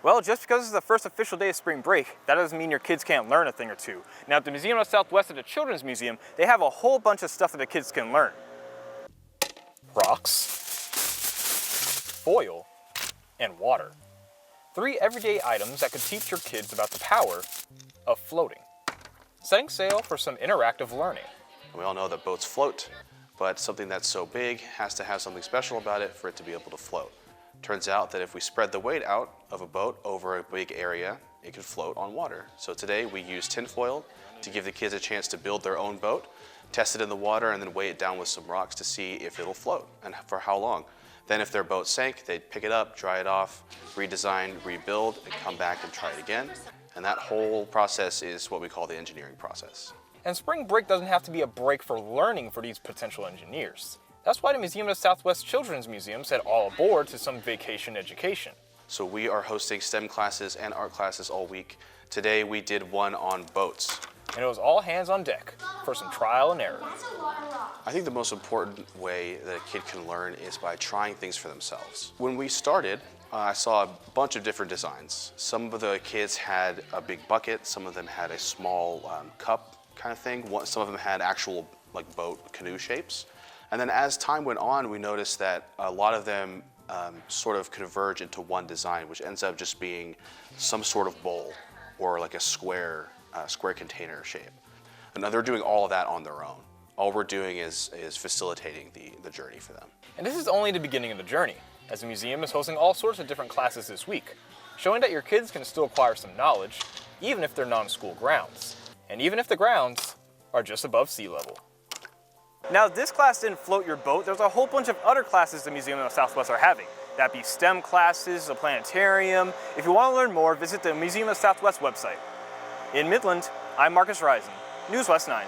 Well, just because it's the first official day of spring break, that doesn't mean your kids can't learn a thing or two. Now, at the Museum of the Southwest at the Children's Museum, they have a whole bunch of stuff that the kids can learn. Rocks, foil, and water. 3 everyday items that could teach your kids about the power of floating. Setting sail for some interactive learning. We all know that boats float, but something that's so big has to have something special about it for it to be able to float. Turns out that if we spread the weight out of a boat over a big area, it can float on water. So today we use tinfoil to give the kids a chance to build their own boat, test it in the water, and then weigh it down with some rocks to see if it'll float and for how long. Then if their boat sank, they'd pick it up, dry it off, redesign, rebuild, and come back and try it again. And that whole process is what we call the engineering process. And spring break doesn't have to be a break for learning for these potential engineers. That's why the Museum of the Southwest Children's Museum said all aboard to some vacation education. So we are hosting STEM classes and art classes all week. Today we did one on boats. And it was all hands on deck for some trial and error. I think the most important way that a kid can learn is by trying things for themselves. When we started, I saw a bunch of different designs. Some of the kids had a big bucket, some of them had a small cup kind of thing. Some of them had actual boat canoe shapes. And then as time went on, we noticed that a lot of them sort of converge into one design, which ends up just being some sort of bowl or like a square container shape. And they're doing all of that on their own. All we're doing is facilitating the journey for them. And this is only the beginning of the journey, as the museum is hosting all sorts of different classes this week, showing that your kids can still acquire some knowledge, even if they're non-school grounds. And even if the grounds are just above sea level. Now, this class didn't float your boat. There's a whole bunch of other classes the Museum of the Southwest are having. That'd be STEM classes, a planetarium. If you want to learn more, visit the Museum of the Southwest website. In Midland, I'm Marcus Risen, News West 9.